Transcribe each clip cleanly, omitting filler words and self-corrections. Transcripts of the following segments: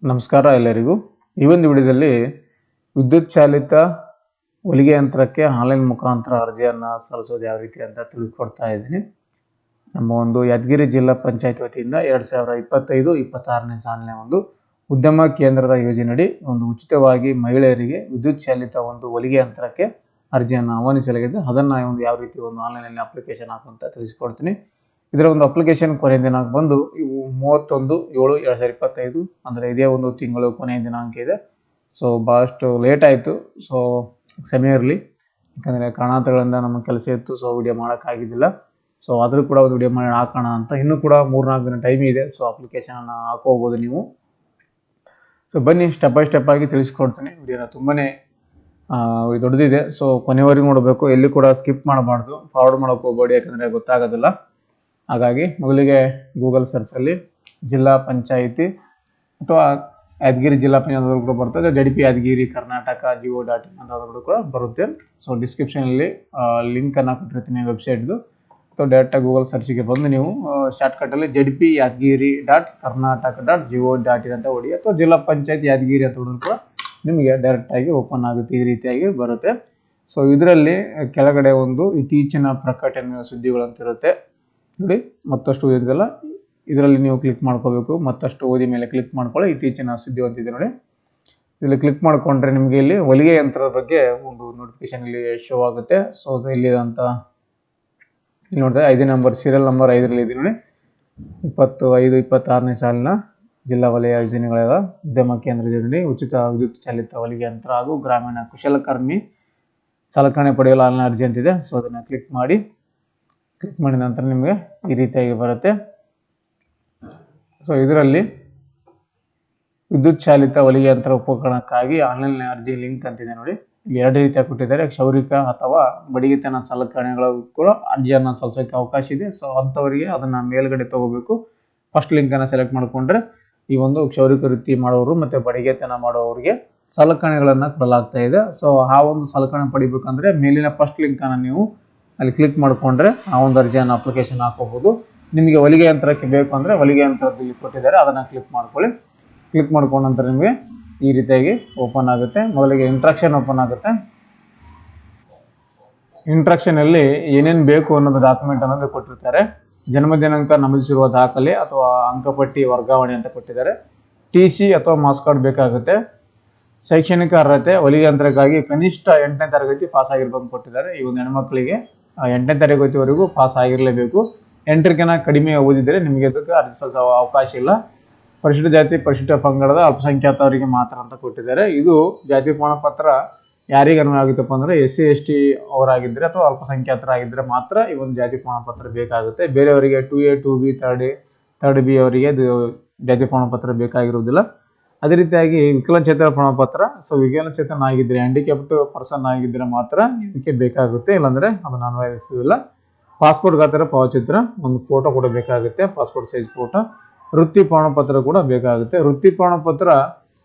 ನಮಸ್ಕಾರ ಎಲ್ಲರಿಗೂ. ಈ ಒಂದು ವಿಡಿಯೋದಲ್ಲಿ ವಿದ್ಯುತ್ ಚಾಲಿತ ಹೊಲಿಗೆ ಯಂತ್ರಕ್ಕೆ ಆನ್ಲೈನ್ ಮುಖಾಂತರ ಅರ್ಜಿಯನ್ನು ಸಲ್ಲಿಸೋದು ಯಾವ ರೀತಿ ಅಂತ ತಿಳಿದುಕೊಡ್ತಾ ಇದ್ದೀನಿ. ನಮ್ಮ ಒಂದು ಯಾದಗಿರಿ ಜಿಲ್ಲಾ ಪಂಚಾಯತ್ ವತಿಯಿಂದ 2025-26ನೇ ಸಾಲಿನ ಒಂದು ಉದ್ಯಮ ಕೇಂದ್ರದ ಯೋಜನೆಯಡಿ ಒಂದು ಉಚಿತವಾಗಿ ಮಹಿಳೆಯರಿಗೆ ವಿದ್ಯುತ್ ಚಾಲಿತ ಒಂದು ಹೊಲಿಗೆ ಯಂತ್ರಕ್ಕೆ ಅರ್ಜಿಯನ್ನು ಆಹ್ವಾನಿಸಲಾಗಿದೆ. ಅದನ್ನು ಒಂದು ಯಾವ ರೀತಿ ಒಂದು ಆನ್ಲೈನಲ್ಲಿ ಅಪ್ಲಿಕೇಶನ್ ಹಾಕುವಂತ ತಿಳಿಸ್ಕೊಡ್ತೀನಿ. ಇದರ ಒಂದು ಅಪ್ಲಿಕೇಶನ್ ಕೊನೆಯ ದಿನಾಂಕ ಬಂದು 31/7/2025, ಅಂದರೆ ಇದೇ ಒಂದು ತಿಂಗಳು ಕೊನೆಯ ದಿನಾಂಕ ಇದೆ. ಸೊ ಭಾಳಷ್ಟು ಲೇಟ್ ಆಯಿತು. ಸೊ ಕ್ಷಮೆ ಇರಲಿ, ಯಾಕಂದರೆ ಕಾರಣಾಂತರಗಳಿಂದ ನಮ್ಮ ಕೆಲಸ ಇತ್ತು. So video ಮಾಡೋಕ್ಕಾಗಿದ್ದಿಲ್ಲ. ಸೊ ಆದರೂ ಕೂಡ ಒಂದು ವಿಡಿಯೋ ಮಾಡಿ ಹಾಕೋಣ ಅಂತ. ಇನ್ನೂ ಕೂಡ 3-4 ದಿನ ಟೈಮ್ ಇದೆ. ಸೊ ಅಪ್ಲಿಕೇಶನನ್ನು ಹಾಕೋಬೋದು ನೀವು. ಸೊ ಬನ್ನಿ ಸ್ಟೆಪ್ ಬೈ ಸ್ಟೆಪ್ ಆಗಿ ತಿಳಿಸ್ಕೊಡ್ತೀನಿ. ವಿಡಿಯೋನ ತುಂಬಾ ದೊಡ್ಡದಿದೆ. ಸೊ ಕೊನೆವರೆಗೂ ನೋಡಬೇಕು, ಎಲ್ಲಿ ಕೂಡ ಸ್ಕಿಪ್ ಮಾಡಬಾರ್ದು, ಫಾರ್ವರ್ಡ್ ಮಾಡೋಕ್ಕೆ ಹೋಗಬೇಡಿ, ಯಾಕಂದರೆ ಗೊತ್ತಾಗೋದಿಲ್ಲ. ಹಾಗಾಗಿ ಮೊದಲಿಗೆ ಗೂಗಲ್ ಸರ್ಚಲ್ಲಿ ಜಿಲ್ಲಾ ಪಂಚಾಯಿತಿ ಅಥವಾ ಯಾದಗಿರಿ ಜಿಲ್ಲಾ ಪಂಚಾಯತ್ ಕೂಡ ಬರ್ತದೆ, ZP ಯಾದಗಿರಿ ಕರ್ನಾಟಕ gov.in ಅಂತ ಕೂಡ ಬರುತ್ತೆ. ಸೊ ಡಿಸ್ಕ್ರಿಪ್ಷನಲ್ಲಿ ಲಿಂಕನ್ನು ಕೊಟ್ಟಿರ್ತೀನಿ ವೆಬ್ಸೈಟ್ದು. ಅಥವಾ ಡೈರೆಕ್ಟಾಗಿ ಗೂಗಲ್ ಸರ್ಚಿಗೆ ಬಂದು ನೀವು ಶಾರ್ಟ್ಕಟ್ಟಲ್ಲಿ ZP yadgiri.karnataka.gov.in ಅಂತ ಹೊಡಿ, ಅಥವಾ ಜಿಲ್ಲಾ ಪಂಚಾಯತ್ ಯಾದಗಿರಿ ಅಂತ ಹೊಡೆದ್ರು ಕೂಡ ನಿಮಗೆ ಡೈರೆಕ್ಟಾಗಿ ಓಪನ್ ಆಗುತ್ತೆ. ಈ ರೀತಿಯಾಗಿ ಬರುತ್ತೆ. ಸೊ ಇದರಲ್ಲಿ ಕೆಳಗಡೆ ಒಂದು ಇತ್ತೀಚಿನ ಪ್ರಕಟಣೆ ಸುದ್ದಿಗಳಂತಿರುತ್ತೆ ನೋಡಿ. ಮತ್ತಷ್ಟು ಇದೆಲ್ಲ ಇದರಲ್ಲಿ ನೀವು ಕ್ಲಿಕ್ ಮಾಡ್ಕೋಬೇಕು. ಮತ್ತಷ್ಟು ಓದಿ ಮೇಲೆ ಕ್ಲಿಕ್ ಮಾಡ್ಕೊಳ್ಳಿ. ಇತ್ತೀಚಿನ ಸುದ್ದಿ ಅಂತಿದೆ ನೋಡಿ, ಇಲ್ಲಿ ಕ್ಲಿಕ್ ಮಾಡಿಕೊಂಡ್ರೆ ನಿಮಗೆ ಇಲ್ಲಿ ಹೊಲಿಗೆ ಯಂತ್ರದ ಬಗ್ಗೆ ಒಂದು ನೋಟಿಫಿಕೇಶನ್ ಇಲ್ಲಿ ಶೋ ಆಗುತ್ತೆ. ಸೊ ಇಲ್ಲಿ ಅಂತ ಇಲ್ಲಿ ನೋಡಿದ್ರೆ 5 ನಂಬರ್ ಸೀರಿಯಲ್ ನಂಬರ್ 5ರಲ್ಲಿ ಇದೆ ನೋಡಿ. 25-26ನೇ ಸಾಲಿನ ಜಿಲ್ಲಾ ವಲಯ ಯೋಜನೆಗಳ ಉದ್ಯಮ ಕೇಂದ್ರ ಯೋಜನೆ ಉಚಿತ ವಿದ್ಯುತ್ ಚಾಲಿತ ಹೊಲಿಗೆ ಯಂತ್ರ ಹಾಗೂ ಗ್ರಾಮೀಣ ಕುಶಲಕರ್ಮಿ ಸಲಕರಣೆ ಪಡೆಯಲು ಆನ್ಲೈನ್ ಅರ್ಜಿ ಅಂತಿದೆ. ಸೊ ಅದನ್ನು ಕ್ಲಿಕ್ ಮಾಡಿದ ನಂತರ ನಿಮಗೆ ಈ ರೀತಿಯಾಗಿ ಬರುತ್ತೆ. ಸೊ ಇದರಲ್ಲಿ ವಿದ್ಯುತ್ ಚಾಲಿತ ಹೊಲಿಗೆ ಯಂತ್ರ ಉಪಕರಣಕ್ಕಾಗಿ ಆನ್ಲೈನ್ ಅರ್ಜಿ ಲಿಂಕ್ ಅಂತಿದೆ ನೋಡಿ. ಇಲ್ಲಿ 2 ರೀತಿಯಾಗಿ ಕೊಟ್ಟಿದ್ದಾರೆ, ಕ್ಷೌರಿಕ ಅಥವಾ ಬಡಿಗೆತನ ಸಲಕರಣೆಗಳು ಕೂಡ ಅರ್ಜಿಯನ್ನು ಸಲ್ಲಿಸೋಕ್ಕೆ ಅವಕಾಶ ಇದೆ. ಸೊ ಅಂಥವರಿಗೆ ಅದನ್ನು ಮೇಲ್ಗಡೆ ತಗೋಬೇಕು. ಫಸ್ಟ್ ಲಿಂಕನ್ನು ಸೆಲೆಕ್ಟ್ ಮಾಡಿಕೊಂಡ್ರೆ ಈ ಒಂದು ಕ್ಷೌರಿಕ ವೃತ್ತಿ ಮಾಡೋರು ಮತ್ತು ಬಡಿಗೆತನ ಮಾಡೋರಿಗೆ ಸಲಕರಣೆಗಳನ್ನು ಕೊಡಲಾಗ್ತಾ ಇದೆ. ಸೊ ಆ ಒಂದು ಸಲಕರಣೆ ಪಡಿಬೇಕಂದ್ರೆ ಮೇಲಿನ ಫಸ್ಟ್ ಲಿಂಕನ್ನು ನೀವು ಅಲ್ಲಿ ಕ್ಲಿಕ್ ಮಾಡಿಕೊಂಡ್ರೆ ಆ ಒಂದು ಅರ್ಜಿಯನ್ನು ಅಪ್ಲಿಕೇಶನ್ ಹಾಕೋಬೋದು. ನಿಮಗೆ ಹೊಲಿಗೆ ಯಂತ್ರಕ್ಕೆ ಬೇಕು ಅಂದರೆ ಹೊಲಿಗೆ ಯಂತ್ರದ್ದು ಇಲ್ಲಿ ಕೊಟ್ಟಿದ್ದಾರೆ, ಅದನ್ನು ಕ್ಲಿಕ್ ಮಾಡ್ಕೊಳ್ಳಿ. ಕ್ಲಿಕ್ ಮಾಡ್ಕೊಂಡ ನಂತರ ನಿಮಗೆ ಈ ರೀತಿಯಾಗಿ ಓಪನ್ ಆಗುತ್ತೆ. ಮೊದಲಿಗೆ ಇಂಟ್ರಕ್ಷನ್ ಓಪನ್ ಆಗುತ್ತೆ. ಇಂಟ್ರಕ್ಷನಲ್ಲಿ ಏನೇನು ಬೇಕು ಅನ್ನೋದು ಡಾಕ್ಯುಮೆಂಟ್ ಅನ್ನೋದು ಕೊಟ್ಟಿರ್ತಾರೆ. ಜನ್ಮ ದಿನಾಂಕ ನಮೂದಿಸಿರುವ ದಾಖಲೆ ಅಥವಾ ಅಂಕಪಟ್ಟಿ ವರ್ಗಾವಣೆ ಅಂತ ಕೊಟ್ಟಿದ್ದಾರೆ. TC ಅಥವಾ ಮಾಸ್ ಕಾರ್ಡ್ ಬೇಕಾಗುತ್ತೆ. ಶೈಕ್ಷಣಿಕ ಅರ್ಹತೆ ಹೊಲಿಗೆ ಯಂತ್ರಕ್ಕಾಗಿ ಕನಿಷ್ಠ 8ನೇ ತರಗತಿ ಪಾಸ್ ಆಗಿರ್ಬೇಕು ಕೊಟ್ಟಿದ್ದಾರೆ. ಈ ಒಂದು ಹೆಣ್ಮಕ್ಳಿಗೆ 8ನೇ ತರಗತಿವರೆಗೂ ಪಾಸ್ ಆಗಿರಲೇಬೇಕು. 8ಕ್ಕಿಂತ ಕಡಿಮೆ ಓದಿದರೆ ನಿಮಗೆ ಅದಕ್ಕೆ ಅರ್ಜಿ ಸಲ್ಲಿಸೋ ಅವಕಾಶ ಇಲ್ಲ. ಪರಿಶಿಷ್ಟ ಜಾತಿ ಪರಿಶಿಷ್ಟ ಪಂಗಡದ ಅಲ್ಪಸಂಖ್ಯಾತವರಿಗೆ ಮಾತ್ರ ಅಂತ ಕೊಟ್ಟಿದ್ದಾರೆ. ಇದು ಜಾತಿ ಪ್ರಮಾಣ ಪತ್ರ ಯಾರಿಗೆ ಅನ್ವಯ ಆಗುತ್ತಪ್ಪ ಅಂದರೆ SC ST ಅವರಾಗಿದ್ದರೆ ಅಥವಾ ಅಲ್ಪಸಂಖ್ಯಾತರಾಗಿದ್ದರೆ ಮಾತ್ರ ಈ ಒಂದು ಜಾತಿ ಪ್ರಮಾಣ ಪತ್ರ ಬೇಕಾಗುತ್ತೆ. ಬೇರೆಯವರಿಗೆ 2A 2B 3rd B ಅವರಿಗೆ ಇದು ಜಾತಿ ಪ್ರಮಾಣ ಪತ್ರ ಬೇಕಾಗಿರುವುದಿಲ್ಲ. ಅದೇ ರೀತಿಯಾಗಿ ವಿಕಲಚೇತನ ಪ್ರಮಾಣ ಪತ್ರ. ಸೊ ವಿಕಲಚೇತನ ಆಗಿದ್ದರೆ ಹ್ಯಾಂಡಿಕ್ಯಾಪ್ಟ್ ಪರ್ಸನ್ ಆಗಿದ್ದರೆ ಮಾತ್ರ ಇದಕ್ಕೆ ಬೇಕಾಗುತ್ತೆ, ಇಲ್ಲಾಂದರೆ ಅದನ್ನು ಅನ್ವಯಿಸುವುದಿಲ್ಲ. ಪಾಸ್ಪೋರ್ಟ್ ಗಾತ್ರ ಭಾವಚಿತ್ರ, ಒಂದು ಫೋಟೋ ಕೂಡ ಬೇಕಾಗುತ್ತೆ, ಪಾಸ್ಪೋರ್ಟ್ ಸೈಜ್ ಫೋಟೋ. ವೃತ್ತಿ ಪ್ರಮಾಣ ಪತ್ರ ಕೂಡ ಬೇಕಾಗುತ್ತೆ. ವೃತ್ತಿ ಪ್ರಮಾಣ ಪತ್ರ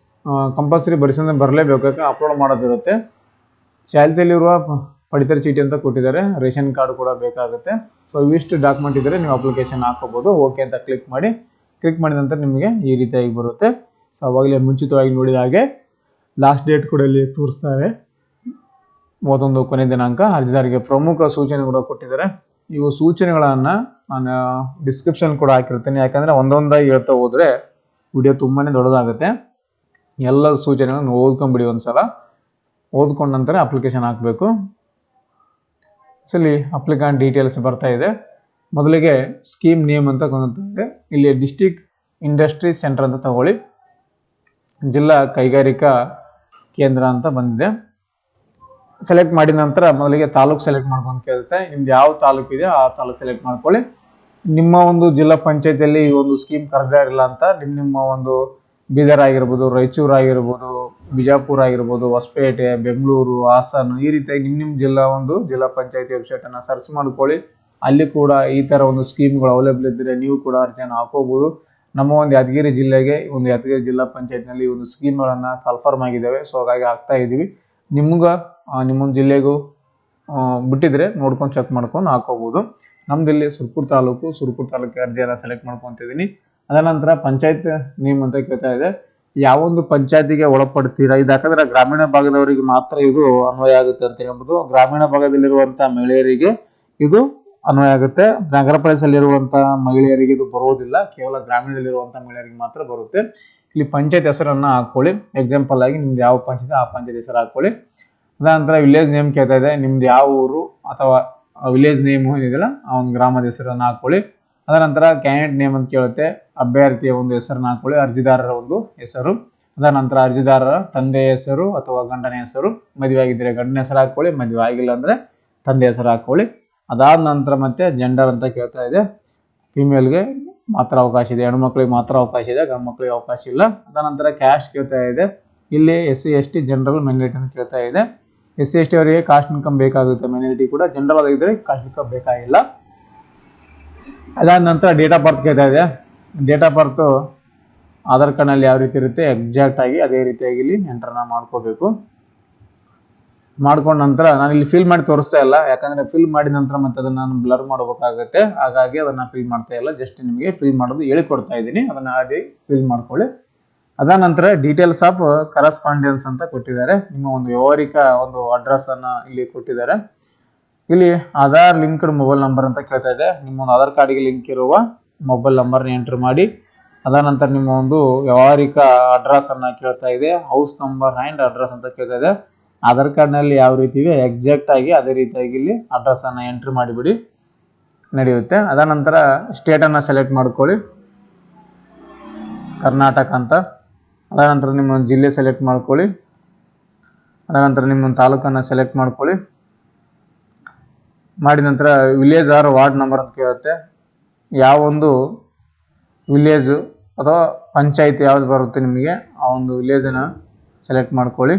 ಕಂಪಲ್ಸರಿ ಬರಲೇಬೇಕು, ಅಪ್ಲೋಡ್ ಮಾಡೋದಿರುತ್ತೆ. ಚಾಲ್ತಿಯಲ್ಲಿರುವ ಪಡಿತರ ಚೀಟಿ ಅಂತ ಕೊಟ್ಟಿದ್ದಾರೆ. ರೇಷನ್ ಕಾರ್ಡ್ ಕೂಡ ಬೇಕಾಗುತ್ತೆ. ಸೊ ಇವಿಷ್ಟು ಡಾಕ್ಯುಮೆಂಟ್ ಇದ್ದರೆ ನೀವು ಅಪ್ಲಿಕೇಶನ್ ಹಾಕೋಬೋದು. ಓಕೆ ಅಂತ ಕ್ಲಿಕ್ ಮಾಡಿದ ನಂತರ ನಿಮಗೆ ಈ ರೀತಿಯಾಗಿ ಬರುತ್ತೆ. ಸೊ ಅವಾಗಲೇ ಮುಂಚಿತವಾಗಿ ನೋಡಿದ ಹಾಗೆ ಲಾಸ್ಟ್ ಡೇಟ್ ಕೂಡ ಇಲ್ಲಿ ತೋರಿಸ್ತಾರೆ, 31 ಕೊನೆ ದಿನಾಂಕ. ಅರ್ಜಿದಾರರಿಗೆ ಪ್ರಮುಖ ಸೂಚನೆ ಕೂಡ ಕೊಟ್ಟಿದ್ದಾರೆ. ಇವು ಸೂಚನೆಗಳನ್ನು ನಾನು ಡಿಸ್ಕ್ರಿಪ್ಷನ್ ಕೂಡ ಹಾಕಿರ್ತೀನಿ, ಯಾಕಂದರೆ ಒಂದೊಂದಾಗಿ ಹೇಳ್ತಾ ಹೋದರೆ ವಿಡಿಯೋ ತುಂಬಾ ದೊಡ್ಡದಾಗುತ್ತೆ. ಎಲ್ಲ ಸೂಚನೆಗಳನ್ನು ಓದ್ಕೊಂಬಿಡಿ, ಒಂದ್ಸಲ ಓದ್ಕೊಂಡ ನಂತರ ಅಪ್ಲಿಕೇಶನ್ ಹಾಕಬೇಕು. ಸೊ ಇಲ್ಲಿ ಅಪ್ಲಿಕೆಂಟ್ ಡೀಟೇಲ್ಸ್ ಬರ್ತಾ ಇದೆ. ಮೊದಲಿಗೆ ಸ್ಕೀಮ್ ನೇಮ್ ಅಂತ ಕೊಂಡುತ್ತದೆ. ಇಲ್ಲಿ ಡಿಸ್ಟಿಕ್ ಇಂಡಸ್ಟ್ರಿ ಸೆಂಟರ್ ಅಂತ ತಗೊಳ್ಳಿ. ಜಿಲ್ಲಾ ಕೈಗಾರಿಕಾ ಕೇಂದ್ರ ಅಂತ ಬಂದಿದೆ. ಸೆಲೆಕ್ಟ್ ಮಾಡಿದ ನಂತರ ಮೊದಲಿಗೆ ತಾಲೂಕು ಸೆಲೆಕ್ಟ್ ಮಾಡ್ಕೊಂಡು ಕೇಳುತ್ತೆ. ನಿಮ್ದು ಯಾವ ತಾಲೂಕು ಇದೆ ಆ ತಾಲೂಕು ಸೆಲೆಕ್ಟ್ ಮಾಡ್ಕೊಳ್ಳಿ. ನಿಮ್ಮ ಒಂದು ಜಿಲ್ಲಾ ಪಂಚಾಯತಿಯಲ್ಲಿ ಈ ಒಂದು ಸ್ಕೀಮ್ ಕರೆದಿಲ್ಲ ಅಂತ ನಿಮ್ಮ ಒಂದು ಬೀದರ್ ಆಗಿರ್ಬೋದು, ರಾಯಚೂರು ಆಗಿರ್ಬೋದು, ಬಿಜಾಪುರ ಆಗಿರ್ಬೋದು, ಹೊಸಪೇಟೆ, ಬೆಂಗಳೂರು, ಹಾಸನ, ಈ ರೀತಿಯಾಗಿ ನಿಮ್ಮ ಜಿಲ್ಲಾ ಪಂಚಾಯತಿ ವೆಬ್ಸೈಟನ್ನು ಸರ್ಚ್ ಮಾಡ್ಕೊಳ್ಳಿ. ಅಲ್ಲಿ ಕೂಡ ಈ ಥರ ಒಂದು ಸ್ಕೀಮ್ಗಳು ಅವೈಲೇಬಲ್ ಇದ್ದರೆ ನೀವು ಕೂಡ ಅರ್ಜಿಯನ್ನು ಹಾಕೋಬೋದು. ನಮ್ಮ ಒಂದು ಯಾದಗಿರಿ ಜಿಲ್ಲೆಗೆ ಯಾದಗಿರಿ ಜಿಲ್ಲಾ ಪಂಚಾಯತ್ನಲ್ಲಿ ಒಂದು ಸ್ಕೀಮ್ಗಳನ್ನು ಕನ್ಫರ್ಮ್ ಆಗಿದ್ದಾವೆ. ಸೊ ಹಾಗಾಗಿ ಆಗ್ತಾ ಇದ್ದೀವಿ. ನಿಮ್ಮೊಂದು ಜಿಲ್ಲೆಗೂ ಬಿಟ್ಟಿದ್ರೆ ನೋಡ್ಕೊಂಡು ಚೆಕ್ ಮಾಡ್ಕೊಂಡು ಹಾಕೋಬೋದು. ನಮ್ದಿಲ್ಲಿ ಸುರಪುರ ತಾಲೂಕು ಅರ್ಜಿಯನ್ನು ಸೆಲೆಕ್ಟ್ ಮಾಡ್ಕೊತಿದ್ದೀನಿ. ಅದರ ನಂತರ ಪಂಚಾಯತ್ ನೇಮ್ ಅಂತ ಕೇಳ್ತಾ ಇದೆ. ಯಾವೊಂದು ಪಂಚಾಯತಿಗೆ ಒಳಪಡ್ತೀರಾ, ಇದು ಯಾಕಂದ್ರೆ ಗ್ರಾಮೀಣ ಭಾಗದವರಿಗೆ ಮಾತ್ರ ಇದು ಅನ್ವಯ ಆಗುತ್ತೆ ಅಂತ ಹೇಳ್ಬೋದು. ಗ್ರಾಮೀಣ ಭಾಗದಲ್ಲಿರುವಂತಹ ಮಹಿಳೆಯರಿಗೆ ಇದು ಅನ್ವಯ ಆಗುತ್ತೆ. ನಗರ ಪ್ರದೇಶದಲ್ಲಿರುವಂತಹ ಮಹಿಳೆಯರಿಗೆ ಇದು ಬರುವುದಿಲ್ಲ, ಕೇವಲ ಗ್ರಾಮೀಣದಲ್ಲಿರುವಂತಹ ಮಹಿಳೆಯರಿಗೆ ಮಾತ್ರ ಬರುತ್ತೆ. ಇಲ್ಲಿ ಪಂಚಾಯತ್ ಹೆಸರನ್ನ ಹಾಕೊಳ್ಳಿ. ಎಕ್ಸಾಂಪಲ್ ಆಗಿ ನಿಮ್ದು ಯಾವ ಪಂಚಾಯತ್ ಆ ಪಂಚಾಯತ್ ಹೆಸರು ಹಾಕೊಳ್ಳಿ. ಅದಾನಂತರ ವಿಲೇಜ್ ನೇಮ್ ಕೇಳ್ತಾ ಇದೆ, ನಿಮ್ದು ಯಾವ ಊರು ಅಥವಾ ವಿಲೇಜ್ ನೇಮ್ ಏನಿದೆಯಲ್ಲ ಆ ಒಂದು ಗ್ರಾಮದ ಹೆಸರನ್ನು ಹಾಕೊಳ್ಳಿ. ಅದರ ನಂತರ ಕ್ಯಾಂಡಿಡೇಟ್ ನೇಮ್ ಅಂತ ಕೇಳುತ್ತೆ, ಅಭ್ಯರ್ಥಿಯ ಒಂದು ಹೆಸರನ್ನ ಹಾಕೊಳ್ಳಿ, ಅರ್ಜಿದಾರರ ಒಂದು ಹೆಸರು. ಅದರ ನಂತರ ಅರ್ಜಿದಾರರ ತಂದೆಯ ಹೆಸರು ಅಥವಾ ಗಂಡನ ಹೆಸರು, ಮದುವೆ ಆಗಿದ್ದರೆ ಗಂಡನ ಹೆಸರು ಹಾಕೊಳ್ಳಿ, ಮದುವೆ ಆಗಿಲ್ಲ ಅಂದ್ರೆ ತಂದೆ ಹೆಸರು ಹಾಕೊಳ್ಳಿ. ಅದಾದ ನಂತರ ಮತ್ತೆ ಜೆಂಡರ್ ಅಂತ ಕೇಳ್ತಾ ಇದೆ, ಫಿಮೇಲ್ಗೆ ಮಾತ್ರ ಅವಕಾಶ ಇದೆ, ಹೆಣ್ಮಕ್ಳಿಗೆ ಮಾತ್ರ ಅವಕಾಶ ಇದೆ, ಗಂಡು ಮಕ್ಕಳಿಗೆ ಅವಕಾಶ ಇಲ್ಲ. ಅದ ನಂತರ ಕ್ಯಾಸ್ಟ್ ಕೇಳ್ತಾ ಇದೆ, ಇಲ್ಲಿ SC ST ಜನರಲ್ ಮೈನಾರಿಟಿ ಅಂತ ಕೇಳ್ತಾ ಇದೆ. SC ST ಅವರಿಗೆ ಕಾಸ್ಟ್ ಇನ್ಕಮ್ ಬೇಕಾಗುತ್ತೆ, ಮೈನಾರಿಟಿ ಕೂಡ. ಜನರಲ್ ಆಗಿದ್ರೆ ಕಾಸ್ಟ್ ಇನ್ಕಮ್ ಬೇಕಾಗಿಲ್ಲ. ಅದಾದ ನಂತರ ಡೇಟ್ ಆಫ್ ಬರ್ತ್ ಕೇಳ್ತಾ ಇದೆ. ಡೇಟ್ ಆಫ್ ಬರ್ತ್ ಆಧಾರ್ ಕಾರ್ಡ್ನಲ್ಲಿ ಯಾವ ರೀತಿ ಇರುತ್ತೆ ಎಕ್ಸಾಕ್ಟ್ ಆಗಿ ಅದೇ ರೀತಿಯಾಗಿ ಇಲ್ಲಿ ಎಂಟರ್ನ ಮಾಡ್ಕೋಬೇಕು. ಮಾಡ್ಕೊಂಡ ನಂತರ ನಾನು ಇಲ್ಲಿ ಫಿಲ್ ಮಾಡಿ ತೋರಿಸ್ತಾ ಇಲ್ಲ, ಯಾಕಂದ್ರೆ ಫಿಲ್ ಮಾಡಿದ ನಂತರ ಮತ್ತೆ ಅದನ್ನ ನಾನು ಬ್ಲರ್ ಮಾಡಬೇಕಾಗುತ್ತೆ, ಹಾಗಾಗಿ ಅದನ್ನ ಫಿಲ್ ಮಾಡ್ತಾ ಇಲ್ಲ. ಜಸ್ಟ್ ನಿಮಗೆ ಫಿಲ್ ಮಾಡೋದು ಹೇಳಿಕೊಡ್ತಾ ಇದ್ದೀನಿ, ಅದನ್ನ ಹಾಗೆ ಫಿಲ್ ಮಾಡ್ಕೊಳ್ಳಿ. ಅದಾದ ನಂತರ ಡೀಟೇಲ್ಸ್ ಆಫ್ ಕರೆಸ್ಪಾಂಡೆನ್ಸ್ ಅಂತ ಕೊಟ್ಟಿದ್ದಾರೆ. ನಿಮ್ಮ ಒಂದು ವ್ಯವಹಾರಿಕ ಒಂದು ಅಡ್ರೆಸ್ ಅನ್ನ ಇಲ್ಲಿ ಕೊಟ್ಟಿದ್ದಾರೆ. ಇಲ್ಲಿ ಆಧಾರ್ ಲಿಂಕ್ಡ್ ಮೊಬೈಲ್ ನಂಬರ್ ಅಂತ ಕೇಳ್ತಾ ಇದೆ. ನಿಮ್ಮ ಒಂದು ಆಧಾರ್ ಕಾರ್ಡ್ಗೆ ಲಿಂಕ್ ಇರುವ ಮೊಬೈಲ್ ನಂಬರ್ನ ಎಂಟರ್ ಮಾಡಿ. ಅದಾದ ನಂತರ ನಿಮ್ಮ ಒಂದು ವ್ಯವಹಾರಿಕ ಅಡ್ರೆಸ್ ಅನ್ನ ಕೇಳ್ತಾ ಇದೆ, ಹೌಸ್ ನಂಬರ್ ಆ್ಯಂಡ್ ಅಡ್ರೆಸ್ ಅಂತ ಕೇಳ್ತಾ ಇದೆ. ಆಧಾರ್ ಕಾರ್ಡ್ನಲ್ಲಿ ಯಾವ ರೀತಿ ಇದೆ ಎಕ್ಸಾಕ್ಟ್ ಆಗಿ ಅದೇ ರೀತಿಯಾಗಿ ಇಲ್ಲಿ ಅಡ್ರೆಸ್ ಅನ್ನ ಎಂಟ್ರಿ ಮಾಡಿಬಿಡಿ, ನಡೆಯುತ್ತೆ. ಅದಾದ ನಂತರ ಸ್ಟೇಟ್ ಅನ್ನ ಸೆಲೆಕ್ಟ್ ಮಾಡ್ಕೊಳ್ಳಿ, ಕರ್ನಾಟಕ ಅಂತ. ಅದಾದ ನಂತರ ನಿಮ್ಮ ಜಿಲ್ಲೆ ಸೆಲೆಕ್ಟ್ ಮಾಡ್ಕೊಳ್ಳಿ. ಅದಾದ ನಂತರ ನಿಮ್ಮ ತಾಲೂಕನ್ನು ಸೆಲೆಕ್ಟ್ ಮಾಡ್ಕೊಳ್ಳಿ. ಮಾಡಿದ ನಂತರ ವಿಲೇಜ್ ಆರ್ ವಾರ್ಡ್ ನಂಬರ್ ಅಂತ ಕೇಳುತ್ತೆ, ಯಾವ ಒಂದು ವಿಲೇಜು ಅಥವಾ ಪಂಚಾಯತ್ ಯಾವ್ದು ಬರುತ್ತೆ ನಿಮಗೆ ಆ ಒಂದು ವಿಲೇಜನ್ನು ಸೆಲೆಕ್ಟ್ ಮಾಡ್ಕೊಳ್ಳಿ.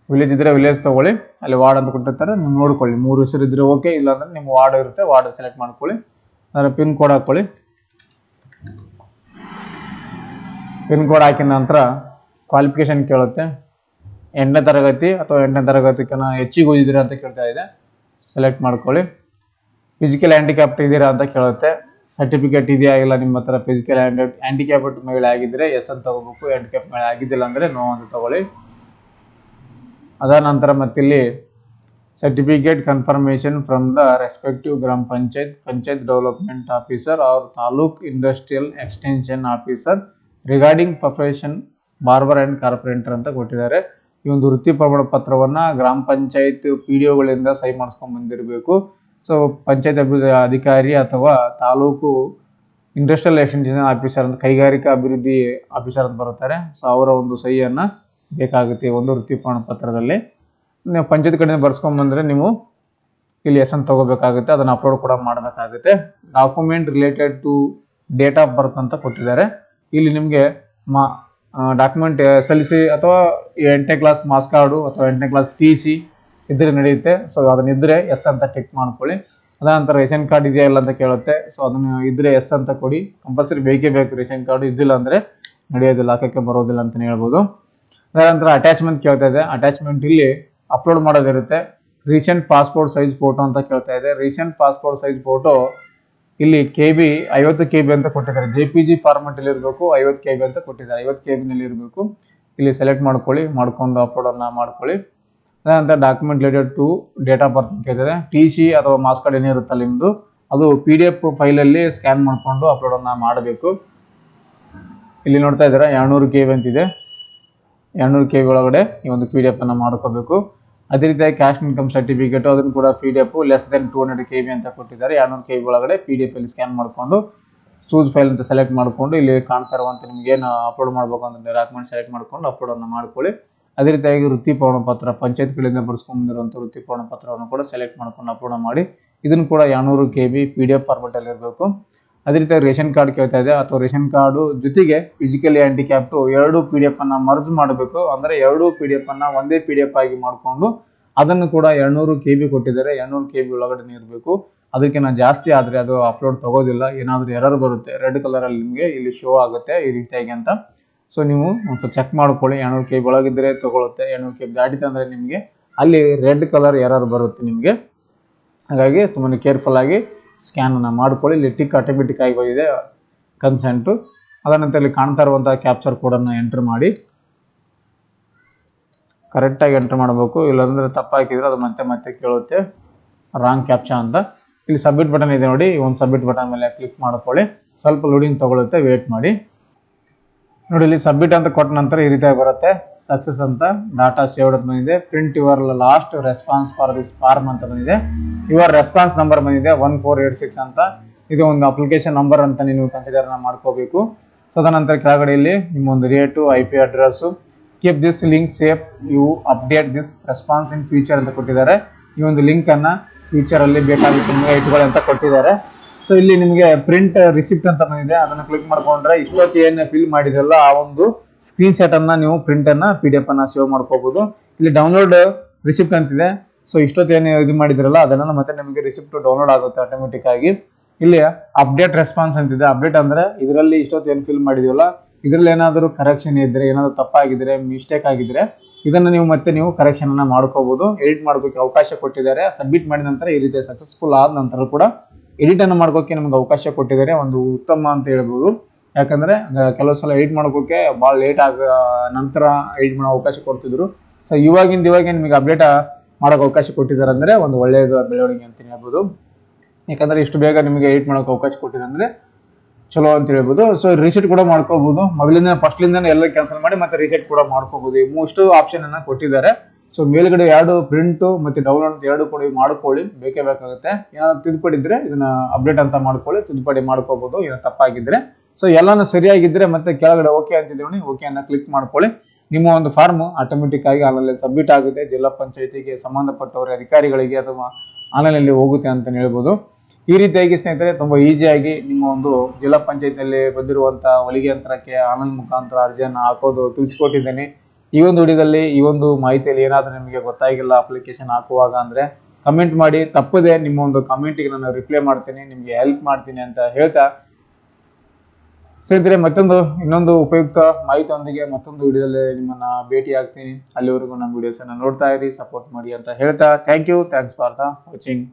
ವಿಲೇಜ್ ಇದ್ರೆ ವಿಲೇಜ್ ತಗೊಳ್ಳಿ, ಅಲ್ಲಿ ವಾರ್ಡ್ ಅಂತ ಕೊಟ್ಟಿರ್ತಾರೆ, ನೀವು ನೋಡ್ಕೊಳ್ಳಿ. 3 ಹೆಸರು ಇದ್ರೆ ಓಕೆ, ಇಲ್ಲಾಂದ್ರೆ ನಿಮ್ಮ ವಾರ್ಡ್ ಇರುತ್ತೆ, ವಾರ್ಡ್ ಸೆಲೆಕ್ಟ್ ಮಾಡ್ಕೊಳ್ಳಿ. ಅದರ ಪಿನ್ ಕೋಡ್ ಹಾಕೊಳ್ಳಿ. ಪಿನ್ ಕೋಡ್ ಹಾಕಿದ ನಂತರ ಕ್ವಾಲಿಫಿಕೇಶನ್ ಕೇಳುತ್ತೆ, 8ನೇ ತರಗತಿ ಅಥವಾ 8ನೇ ತರಗತಿಕನ್ನ ಹೆಚ್ಚಿಗೆ ಓದಿದ್ದೀರಾ ಅಂತ ಕೇಳ್ತಾ ಇದೆ, ಸೆಲೆಕ್ಟ್ ಮಾಡ್ಕೊಳ್ಳಿ. ಫಿಸಿಕಲ್ ಹ್ಯಾಂಡಿಕ್ಯಾಪ್ಟ್ ಇದ್ದೀರಾ ಅಂತ ಕೇಳುತ್ತೆ, ಸರ್ಟಿಫಿಕೇಟ್ ಇದೆಯಾ ಇಲ್ಲ ನಿಮ್ಮ ಹತ್ರ. ಫಿಸಿಕಲ್ ಹ್ಯಾಂಡಿಕ್ಯಾಪ್ಟ್ ಮಹಿಳೆ ಆಗಿದ್ದರೆ ಎಸ್ ಅಂತ ತಗೋಬೇಕು, ಹ್ಯಾಂಡಿಕ್ಯಾಪ್ ಮಹಿಳೆ ಆಗಿದ್ದಿಲ್ಲ ಅಂದರೆ ನೋ ಅಂತ ತಗೊಳ್ಳಿ. ಅದಾದ ನಂತರ ಮತ್ತಿಲ್ಲಿ certificate confirmation from the respective grama panchayat development officer or taluk industrial extension officer regarding profession barber and carpenter ಅಂತ ಕೊಟ್ಟಿದ್ದಾರೆ. ಈ ಒಂದು ವೃತ್ತಿ ಪ್ರಮಾಣ ಪತ್ರವನ್ನು ಗ್ರಾಮ ಪಂಚಾಯತ್ PDOಗಳಿಂದ ಸಹಿ ಮಾಡಿಸ್ಕೊಂಡು ಬಂದಿರಬೇಕು. ಸೊ ಪಂಚಾಯತ್ ಅಧಿಕಾರಿ ಅಥವಾ ತಾಲೂಕು ಇಂಡಸ್ಟ್ರಿಯಲ್ ಎಕ್ಸ್ಟೆನ್ಷನ್ ಆಫೀಸರ್ ಅಂತ ಕೈಗಾರಿಕಾ ಅಭಿವೃದ್ಧಿ ಆಫೀಸರ್ ಅಂತ ಬರುತ್ತಾರೆ. ಸೊ ಅವರ ಒಂದು ಸಹಿಯನ್ನು ಬೇಕಾಗುತ್ತೆ ಒಂದು ವೃತ್ತಿ ಪ್ರಮಾಣ ಪತ್ರದಲ್ಲಿ. ನೀವು ಪಂಚಾಯತ್ ಕಡೆಯಿಂದ ಬರ್ಸ್ಕೊಂಡು ಬಂದರೆ ನೀವು ಇಲ್ಲಿ ಎಸ್ ತಗೋಬೇಕಾಗುತ್ತೆ, ಅದನ್ನು ಅಪ್ಲೋಡ್ ಕೂಡ ಮಾಡಬೇಕಾಗುತ್ತೆ. Document related to date of birth ಅಂತ ಕೊಟ್ಟಿದ್ದಾರೆ. ಇಲ್ಲಿ ನಿಮಗೆ ಡಾಕ್ಯುಮೆಂಟ್ SLC ಅಥವಾ 8ನೇ ಕ್ಲಾಸ್ ಮಾರ್ಕ್ಸ್ ಕಾರ್ಡು ಅಥವಾ 8ನೇ ಕ್ಲಾಸ್ TC ಇದ್ರೆ ನಡೆಯುತ್ತೆ. ಸೊ ಅದನ್ನಿದ್ರೆ ಎಸ್ ಅಂತ ಟಿಕ್ ಮಾಡ್ಕೊಳ್ಳಿ. ಅದಾನಂತರ ರೇಷನ್ ಕಾರ್ಡ್ ಇದೆಯಾ ಇಲ್ಲ ಅಂತ ಕೇಳುತ್ತೆ. ಸೊ ಅದನ್ನು ಇದ್ರೆ ಎಸ್ ಅಂತ ಕೊಡಿ, ಕಂಪಲ್ಸರಿ ಬೇಕೇ ಬೇಕು. ರೇಷನ್ ಕಾರ್ಡು ಇದ್ದಿಲ್ಲ ಅಂದರೆ ನಡೆಯೋದಿಲ್ಲ, ಹಾಕೋಕ್ಕೆ ಬರೋದಿಲ್ಲ ಅಂತಲೇ ಹೇಳ್ಬೋದು. ಅದಾನಂತರ ಅಟ್ಯಾಚ್ಮೆಂಟ್ ಕೇಳ್ತಾ ಇದೆ. ಅಟ್ಯಾಚ್ಮೆಂಟ್ ಇಲ್ಲಿ ಅಪ್ಲೋಡ್ ಮಾಡೋದಿರುತ್ತೆ. ರೀಸೆಂಟ್ ಪಾಸ್ಪೋರ್ಟ್ ಸೈಜ್ ಫೋಟೋ ಅಂತ ಕೇಳ್ತಾ ಇದೆ. ರೀಸೆಂಟ್ ಪಾಸ್ಪೋರ್ಟ್ ಸೈಜ್ ಫೋಟೋ ಇಲ್ಲಿ KB 50 KB ಅಂತ ಕೊಟ್ಟಿದ್ದಾರೆ. JPG ಫಾರ್ಮೆಟ್ ಅಲ್ಲಿ ಇರಬೇಕು, 50 KB ಅಂತ ಕೊಟ್ಟಿದ್ದಾರೆ. 50 KB ನಲ್ಲಿ ಇರಬೇಕು. ಇಲ್ಲಿ ಸೆಲೆಕ್ಟ್ ಮಾಡ್ಕೊಳ್ಳಿ, ಮಾಡ್ಕೊಂಡು ಅಪ್ಲೋಡನ್ನು ಮಾಡ್ಕೊಳ್ಳಿ. ಅದಾನಂತರ document related to date of birth ಕೇಳ್ತಿದೆ. TC ಅಥವಾ ಮಾರ್ಕ್ಸ್ ಕಾರ್ಡ್ ಏನಿರುತ್ತಲ್ಲ ನಿಮ್ಮದು, ಅದು PDF ಫೈಲಲ್ಲಿ ಸ್ಕ್ಯಾನ್ ಮಾಡಿಕೊಂಡು ಅಪ್ಲೋಡನ್ನು ಮಾಡಬೇಕು. ಇಲ್ಲಿ ನೋಡ್ತಾ ಇದ್ದೀರಾ 200 KB ಅಂತಿದೆ. 200 KB ಒಳಗಡೆ ಈ ಒಂದು PDF ಅನ್ನು ಮಾಡ್ಕೋಬೇಕು. ಅದೇ ರೀತಿಯಾಗಿ ಕ್ಯಾಸ್ಟ್ ಇನ್ಕಮ್ ಸರ್ಟಿಫಿಕೇಟ್ ಅದನ್ನು ಕೂಡ PDF ಲೆಸ್ ದೆನ್ 200 KB ಅಂತ ಕೊಟ್ಟಿದ್ದಾರೆ. 200 KB ಒಳಗಡೆ PDF ಅಲ್ಲಿ ಸ್ಕ್ಯಾನ್ ಮಾಡಿಕೊಂಡು ಚೂಸ್ ಫೈಲ್ ಅಂತ ಸೆಲೆಕ್ಟ್ ಮಾಡಿಕೊಂಡು ಇಲ್ಲಿ ಕಾಣ್ತಾ ಇರುವಂಥ ನಿಮ್ಗೇನು ಅಪ್ಲೋಡ್ ಮಾಡಬೇಕು ಅಂತ ಡಾಕ್ಯುಮೆಂಟ್ ಸೆಲೆಕ್ಟ್ ಮಾಡ್ಕೊಂಡು ಅಪ್ಲೋಡನ್ನು ಮಾಡ್ಕೊಳ್ಳಿ. ಅದೇ ರೀತಿಯಾಗಿ ವೃತ್ತಿ ಪ್ರಮಾಣ ಪತ್ರ ಪಂಚಾಯತ್ ಕಡೆಯಿಂದ ಬರ್ಸ್ಕೊಂಡಿರುವಂಥ ವೃತ್ತಿ ಪ್ರಮಾಣ ಪತ್ರವನ್ನು ಕೂಡ ಸೆಲೆಕ್ಟ್ ಮಾಡ್ಕೊಂಡು ಅಪ್ಲೋಡ್ ಮಾಡಿ. ಇದನ್ನು ಕೂಡ 200 KB PDF ಫಾರ್ಮೆಟಲ್ಲಿ ಇರಬೇಕು. ಅದೇ ರೀತಿಯಾಗಿ ರೇಷನ್ ಕಾರ್ಡ್ ಕೇಳ್ತಾ ಇದೆ, ಅಥವಾ ರೇಷನ್ ಕಾರ್ಡು ಜೊತೆಗೆ ಫಿಸಿಕಲಿ ಹ್ಯಾಂಡಿಕ್ಯಾಪ್ಟು 2 PDF ಅನ್ನು ಮರ್ಜ್ ಮಾಡಬೇಕು. ಅಂದರೆ 2 PDF ಅನ್ನು ಒಂದೇ PDF ಆಗಿ ಮಾಡಿಕೊಂಡು ಅದನ್ನು ಕೂಡ 200 KB ಕೊಟ್ಟಿದ್ದಾರೆ. 200 KB ಒಳಗಡೆ ಇರಬೇಕು. ಅದಕ್ಕಿಂತ ಜಾಸ್ತಿ ಆದರೆ ಅದು ಅಪ್ಲೋಡ್ ತಗೋದಿಲ್ಲ, ಏನಾದರೂ ಎರರ್ ಬರುತ್ತೆ. ರೆಡ್ ಕಲರಲ್ಲಿ ನಿಮಗೆ ಇಲ್ಲಿ ಶೋ ಆಗುತ್ತೆ ಈ ರೀತಿಯಾಗಿ ಅಂತ. ಸೊ ನೀವು ಒಂದು ಚೆಕ್ ಮಾಡ್ಕೊಳ್ಳಿ, 200 KB ಒಳಗಿದ್ರೆ ತಗೊಳುತ್ತೆ. 200 KB ದಾಟಿತು ಅಂದರೆ ನಿಮಗೆ ಅಲ್ಲಿ ರೆಡ್ ಕಲರ್ ಎರರ್ ಬರುತ್ತೆ ನಿಮಗೆ. ಹಾಗಾಗಿ ತುಂಬಾ ಕೇರ್ಫುಲ್ ಆಗಿ ಸ್ಕ್ಯಾನನ್ನು ಮಾಡ್ಕೊಳ್ಳಿ. ಇಲ್ಲಿ ಟಿಕ್ ಆಟೋಮೆಟಿಕ್ ಆಗಿ ಬಂದಿದೆ ಕನ್ಸೆಂಟು. ಅದ ನಂತರ ಇಲ್ಲಿ ಕಾಣ್ತಾ ಇರುವಂತಹ ಕ್ಯಾಪ್ಚರ್ ಕೋಡನ್ನು ಎಂಟರ್ ಮಾಡಿ ಕರೆಕ್ಟಾಗಿ ಎಂಟರ್ ಮಾಡಬೇಕು. ಇಲ್ಲಾಂದ್ರೆ ತಪ್ಪು ಹಾಕಿದ್ರೆ ಅದು ಮತ್ತೆ ಮತ್ತೆ ಕೇಳುತ್ತೆ ರಾಂಗ್ ಕ್ಯಾಪ್ಚಾ ಅಂತ. ಇಲ್ಲಿ ಸಬ್ಮಿಟ್ ಬಟನ್ ಇದೆ ನೋಡಿ, ಈ ಒಂದು ಸಬ್ಮಿಟ್ ಬಟನ್ ಮೇಲೆ ಕ್ಲಿಕ್ ಮಾಡ್ಕೊಳ್ಳಿ. ಸ್ವಲ್ಪ ಲೋಡಿಂಗ್ ತಗೊಳುತ್ತೆ, ವೇಟ್ ಮಾಡಿ. ನೋಡಿ ಇಲ್ಲಿ ಸಬ್ಮಿಟ್ ಅಂತ ಕೊಟ್ಟ ನಂತರ ಈ ರೀತಿಯಾಗಿ ಬರುತ್ತೆ. ಸಕ್ಸಸ್ ಅಂತ ಡಾಟಾ ಸೇವ್ಡ್ ಅಂತ ಬಂದಿದೆ. Print your last response for this form ಅಂತ ಬಂದಿದೆ. ಯುವರ್ ರೆಸ್ಪಾನ್ಸ್ ನಂಬರ್ ಬಂದಿದೆ 1486 ಅಂತ. ಇದು ಒಂದು ಅಪ್ಲಿಕೇಶನ್ ನಂಬರ್ ಅಂತ ನೀವು ಕನ್ಸಿಡರ್ ಮಾಡ್ಕೋಬೇಕು. ಸೊ ಅದನಂತರ ಕೆಳಗಡೆ ಇಲ್ಲಿ ನಿಮ್ಮ ಒಂದು rate, IP address, keep this link safe, you update this response in future ಅಂತ ಕೊಟ್ಟಿದ್ದಾರೆ. ಈ ಒಂದು ಲಿಂಕ್ ಅನ್ನ ಫ್ಯೂಚರ್ ಅಲ್ಲಿ ಬೇಕಾಗುತ್ತೆ ನಿಮಗೆ ಇಟ್ಕೊಳ್ಳಿ ಅಂತ ಕೊಟ್ಟಿದ್ದಾರೆ. ಸೊ ಇಲ್ಲಿ ನಿಮಗೆ ಪ್ರಿಂಟ್ ರಿಸಿಪ್ಟ್ ಅಂತ ಬಂದಿದೆ. ಅದನ್ನ ಕ್ಲಿಕ್ ಮಾಡ್ಕೊಂಡ್ರೆ ಇಷ್ಟೊತ್ತು ಏನು ಫಿಲ್ ಮಾಡಿದ್ರಲ್ಲ ಆ ಒಂದು ಸ್ಕ್ರೀನ್ ಶಾಟ್ ಅನ್ನ ನೀವು ಪ್ರಿಂಟ್ ಅನ್ನ PDF ಅನ್ನ ಸೇವ್ ಮಾಡ್ಕೋಬಹುದು. ಇಲ್ಲಿ ಡೌನ್ಲೋಡ್ ರಿಸಿಪ್ಟ್ ಅಂತಿದೆ. ಸೊ ಇಷ್ಟೊತ್ತು ಏನು ಇದು ಮಾಡಿದ್ರಲ್ಲ ಅದನ್ನ ಮತ್ತೆ ನಿಮಗೆ ರಿಸಿಪ್ಟ್ ಡೌನ್ಲೋಡ್ ಆಗುತ್ತೆ ಆಟೋಮೆಟಿಕ್ ಆಗಿ. ಇಲ್ಲಿ ಅಪ್ಡೇಟ್ ರೆಸ್ಪಾನ್ಸ್ ಅಂತಿದೆ. ಅಪ್ಡೇಟ್ ಅಂದ್ರೆ ಇದರಲ್ಲಿ ಇಷ್ಟೊತ್ತು ಏನು ಫಿಲ್ ಮಾಡಿದೀವಲ್ಲ ಇದರಲ್ಲಿ ಏನಾದರೂ ಕರೆಕ್ಷನ್ ಇದ್ರೆ, ಏನಾದರೂ ತಪ್ಪಾಗಿದ್ರೆ, ಮಿಸ್ಟೇಕ್ ಆಗಿದ್ರೆ ಇದನ್ನ ನೀವು ಮತ್ತೆ ಕರೆಕ್ಷನ್ ಅನ್ನ ಮಾಡ್ಕೋಬಹುದು. ಎಡಿಟ್ ಮಾಡ್ಕೋಕೆ ಅವಕಾಶ ಕೊಟ್ಟಿದ್ದಾರೆ. ಸಬ್ಮಿಟ್ ಮಾಡಿದ ನಂತರ ಈ ರೀತಿ ಸಕ್ಸಸ್ಫುಲ್ ಆದ ನಂತರ ಕೂಡ ಎಡಿಟ್ ಅನ್ನು ಮಾಡ್ಕೋಕೆ ನಮ್ಗೆ ಅವಕಾಶ ಕೊಟ್ಟಿದ್ದಾರೆ. ಒಂದು ಉತ್ತಮ ಅಂತ ಹೇಳ್ಬೋದು. ಯಾಕಂದ್ರೆ ಕೆಲವು ಸಲ ಎಡಿಟ್ ಮಾಡ್ಕೋಕೆ ಭಾಳ ಲೇಟ್ ನಂತರ ಎಡಿಟ್ ಮಾಡೋ ಅವಕಾಶ ಕೊಡ್ತಿದ್ರು. ಸೊ ಇವಾಗ ನಿಮಗೆ ಅಪ್ಡೇಟ್ ಮಾಡೋಕೆ ಅವಕಾಶ ಕೊಟ್ಟಿದ್ದಾರೆ ಅಂದ್ರೆ ಒಂದು ಒಳ್ಳೆಯದು ಬೆಳವಣಿಗೆ ಅಂತ ಹೇಳ್ಬೋದು. ಯಾಕಂದ್ರೆ ಇಷ್ಟು ಬೇಗ ನಿಮಗೆ ಎಡಿಟ್ ಮಾಡೋಕೆ ಅವಕಾಶ ಕೊಟ್ಟಿದೆ ಅಂದ್ರೆ ಚಲೋ ಅಂತ ಹೇಳ್ಬೋದು. ಸೊ ರೀಸೆಟ್ ಕೂಡ ಮಾಡ್ಕೋಬಹುದು. ಮೊದಲಿಂದ ಫಸ್ಟ್ಲಿಂದ ಎಲ್ಲ ಕ್ಯಾನ್ಸಲ್ ಮಾಡಿ ಮತ್ತೆ ರೀಸೆಟ್ ಕೂಡ ಮಾಡ್ಕೋಬಹುದು. ಇಷ್ಟು ಆಪ್ಷನ್ ಅನ್ನ ಕೊಟ್ಟಿದ್ದಾರೆ. ಸೊ ಮೇಲ್ಗಡೆ ಎರಡು ಪ್ರಿಂಟ್ ಮತ್ತೆ ಡೌನ್ಲೋಡ್ ಎರಡು ಕೂಡ ಮಾಡ್ಕೊಳ್ಳಿ, ಬೇಕೇ ಬೇಕಾಗುತ್ತೆ. ಏನಾದ್ರು ತಿದ್ದುಪಡಿ ಇದ್ರೆ ಇದನ್ನ ಅಪ್ಡೇಟ್ ಅಂತ ಮಾಡ್ಕೊಳ್ಳಿ, ತಿದ್ದುಪಡಿ ಮಾಡ್ಕೋಬಹುದು ಏನೋ ತಪ್ಪಾಗಿದ್ರೆ. ಸೊ ಎಲ್ಲಾನು ಸರಿಯಾಗಿದ್ರೆ ಮತ್ತೆ ಕೆಳಗಡೆ ಓಕೆ ಅಂತಿದ್ದೀವಿ, ಓಕೆ ಅನ್ನ ಕ್ಲಿಕ್ ಮಾಡ್ಕೊಳ್ಳಿ. ನಿಮ್ಮ ಒಂದು ಫಾರ್ಮ್ ಆಟೋಮೆಟಿಕ್ ಆಗಿ ಆನ್ಲೈನ್ ಸಬ್ಮಿಟ್ ಆಗುತ್ತೆ. ಜಿಲ್ಲಾ ಪಂಚಾಯತಿಗೆ ಸಂಬಂಧಪಟ್ಟವರ ಅಧಿಕಾರಿಗಳಿಗೆ ಅಥವಾ ಆನ್ಲೈನ್ ಹೋಗುತ್ತೆ ಅಂತ ಹೇಳ್ಬೋದು. ಈ ರೀತಿಯಾಗಿ ಸ್ನೇಹಿತರೆ ತುಂಬಾ ಈಸಿಯಾಗಿ ನಿಮ್ಮ ಒಂದು ಜಿಲ್ಲಾ ಪಂಚಾಯತ್ನಲ್ಲಿ ಬಂದಿರುವಂತಹ ಹೊಲಿಗೆ ಯಂತ್ರಕ್ಕೆ ಆನ್ಲೈನ್ ಮುಖಾಂತರ ಅರ್ಜಿಯನ್ನು ಹಾಕೋದು ತಿಳಿಸಿಕೊಟ್ಟಿದ್ದೇನೆ. ಈ ಒಂದು ವಿಡಿಯೋದಲ್ಲಿ ಈ ಒಂದು ಮಾಹಿತಿಯಲ್ಲಿ ಏನಾದರೂ ನಿಮಗೆ ಗೊತ್ತಾಗಿಲ್ಲ ಅಪ್ಲಿಕೇಶನ್ ಹಾಕುವಾಗ ಅಂದ್ರೆ ಕಮೆಂಟ್ ಮಾಡಿ, ತಪ್ಪದೆ ನಿಮ್ಮ ಒಂದು ಕಮೆಂಟ್ಗೆ ನಾನು ರಿಪ್ಲೈ ಮಾಡ್ತೀನಿ, ನಿಮಗೆ ಹೆಲ್ಪ್ ಮಾಡ್ತೀನಿ ಅಂತ ಹೇಳ್ತಾ ಸ್ನೇಹಿತರೆ ಇನ್ನೊಂದು ಉಪಯುಕ್ತ ಮಾಹಿತಿಯೊಂದಿಗೆ ಮತ್ತೊಂದು ವಿಡಿಯೋದಲ್ಲಿ ನಿಮ್ಮನ್ನ ಭೇಟಿ ಆಗ್ತೀನಿ. ಅಲ್ಲಿವರೆಗೂ ನಮ್ಮ ವಿಡಿಯೋಸ್ ಅನ್ನ ನೋಡ್ತಾ ಇರಿ, ಸಪೋರ್ಟ್ ಮಾಡಿ ಅಂತ ಹೇಳ್ತಾ ಥ್ಯಾಂಕ್ಸ್ ಫಾರ್ ದ ವಾಚಿಂಗ್.